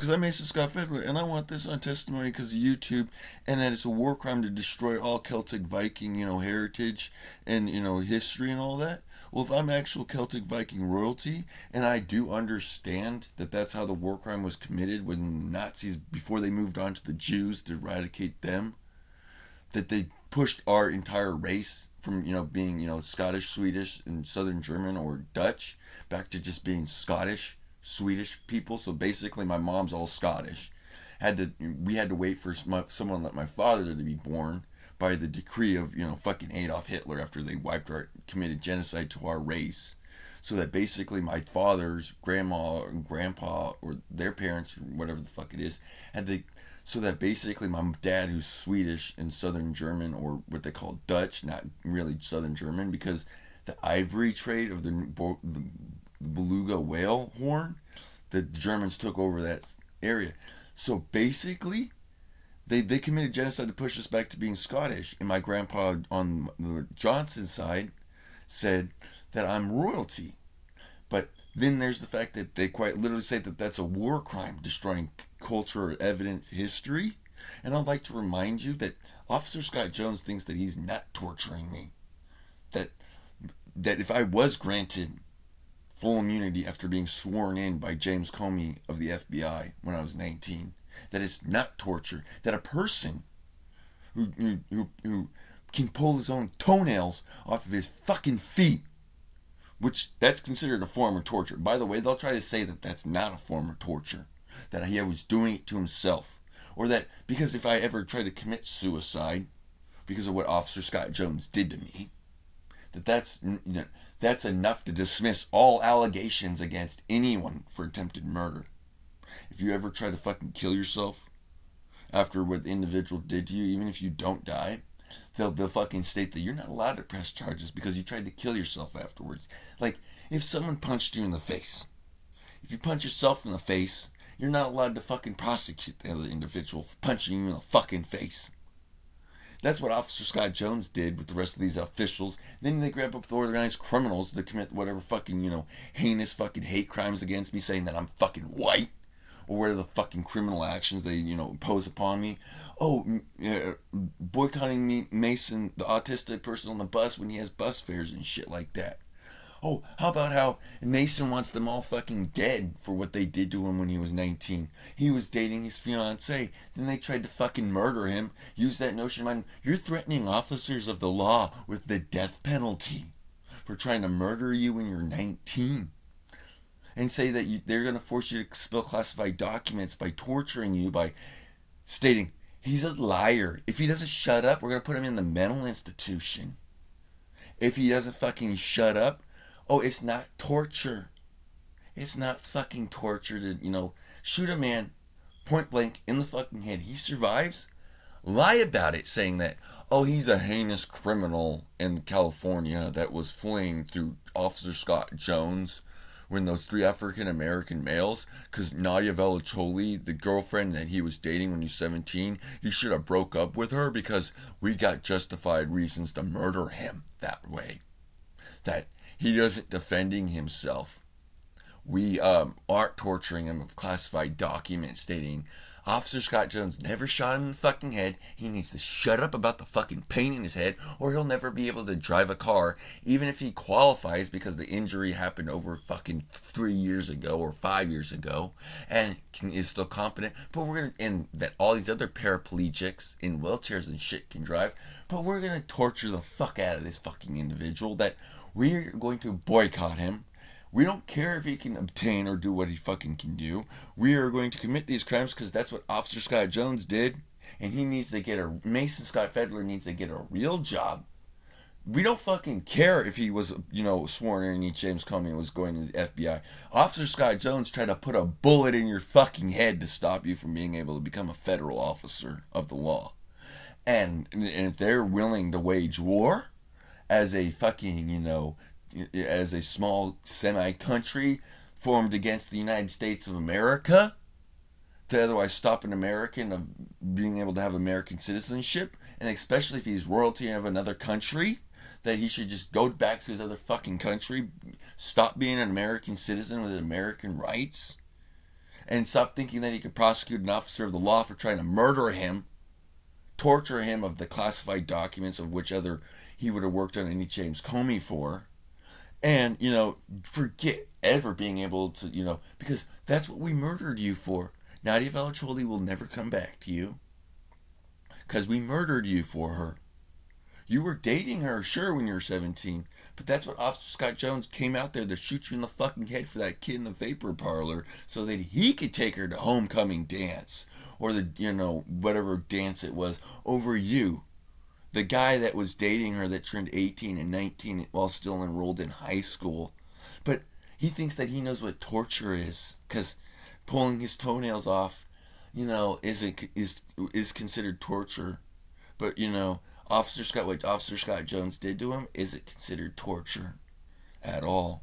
Because I'm Mason Scott Fiddler, and I want this on testimony because of YouTube, and that it's a war crime to destroy all Celtic Viking, heritage and, history and all that. Well, if I'm actual Celtic Viking royalty, and I do understand that that's how the war crime was committed when Nazis, before they moved on to the Jews to eradicate them, that they pushed our entire race from, being, Scottish, Swedish, and Southern German or Dutch back to just being Scottish, Swedish people. So basically, my mom's all Scottish. We had to wait for someone like my father to be born by the decree of fucking Adolf Hitler after they committed genocide to our race. So that basically my father's grandma and grandpa or their parents or whatever the fuck it is had to. So that basically my dad, who's Swedish and Southern German, or what they call Dutch, not really Southern German, because the ivory trade of the beluga whale horn, the Germans took over that area. So basically, they committed genocide to push us back to being Scottish. And my grandpa on the Johnson side said that I'm royalty. But then there's the fact that they quite literally say that that's a war crime, destroying culture, evidence, history. And I'd like to remind you that Officer Scott Jones thinks that he's not torturing me. That if I was granted full immunity after being sworn in by James Comey of the FBI when I was 19, that it's not torture. That a person who can pull his own toenails off of his fucking feet, which that's considered a form of torture. By the way, they'll try to say that that's not a form of torture, that he was doing it to himself, or that because if I ever try to commit suicide because of what Officer Scott Jones did to me, that's enough to dismiss all allegations against anyone for attempted murder. If you ever try to fucking kill yourself after what the individual did to you, even if you don't die, they'll fucking state that you're not allowed to press charges because you tried to kill yourself afterwards. Like, if someone punched you in the face, if you punch yourself in the face, you're not allowed to fucking prosecute the other individual for punching you in the fucking face. That's what Officer Scott Jones did with the rest of these officials. Then they grab up the organized criminals to commit whatever fucking, heinous fucking hate crimes against me, saying that I'm fucking white. Or what are the fucking criminal actions they, impose upon me? Oh, boycotting me, Mason, the autistic person on the bus when he has bus fares and shit like that. Oh, how about how Mason wants them all fucking dead for what they did to him when he was 19. He was dating his fiancée. Then they tried to fucking murder him. Use that notion of mind. You're threatening officers of the law with the death penalty for trying to murder you when you're 19. And say that they're going to force you to spill classified documents by torturing you, by stating, he's a liar. If he doesn't shut up, we're going to put him in the mental institution. If he doesn't fucking shut up, oh, it's not torture. It's not fucking torture to, shoot a man point blank in the fucking head. He survives. Lie about it, saying that, oh, he's a heinous criminal in California that was fleeing through Officer Scott Jones when those 3 African American males, because Nadia Velacholi, the girlfriend that he was dating when he was 17, he should have broke up with her because we got justified reasons to murder him that way. That he doesn't defending himself. We aren't torturing him with classified documents stating Officer Scott Jones never shot him in the fucking head. He needs to shut up about the fucking pain in his head, or he'll never be able to drive a car, even if he qualifies because the injury happened over fucking 3 years ago or 5 years ago, and is still competent. But and that all these other paraplegics in wheelchairs and shit can drive. But we're gonna torture the fuck out of this fucking individual. That we're going to boycott him. We don't care if he can obtain or do what he fucking can do. We are going to commit these crimes because that's what Officer Scott Jones did. And he needs to get Mason Scott Fedler needs to get a real job. We don't fucking care if he was, sworn underneath James Comey and was going to the FBI. Officer Scott Jones tried to put a bullet in your fucking head to stop you from being able to become a federal officer of the law. And if they're willing to wage war as a fucking, as a small semi-country formed against the United States of America to otherwise stop an American of being able to have American citizenship, and especially if he's royalty of another country, that he should just go back to his other fucking country, stop being an American citizen with American rights, and stop thinking that he could prosecute an officer of the law for trying to murder him, torture him of the classified documents of which other he would have worked on any James Comey for. And, forget ever being able to, because that's what we murdered you for. Nadia Velicholi will never come back to you. Because we murdered you for her. You were dating her, sure, when you were 17. But that's what Officer Scott Jones came out there to shoot you in the fucking head for that kid in the vapor parlor so that he could take her to homecoming dance. Or whatever dance it was over you. The guy that was dating her that turned 18 and 19 while still enrolled in high school. But he thinks that he knows what torture is. Because pulling his toenails off, is considered torture. But, what Officer Scott Jones did to him isn't considered torture at all.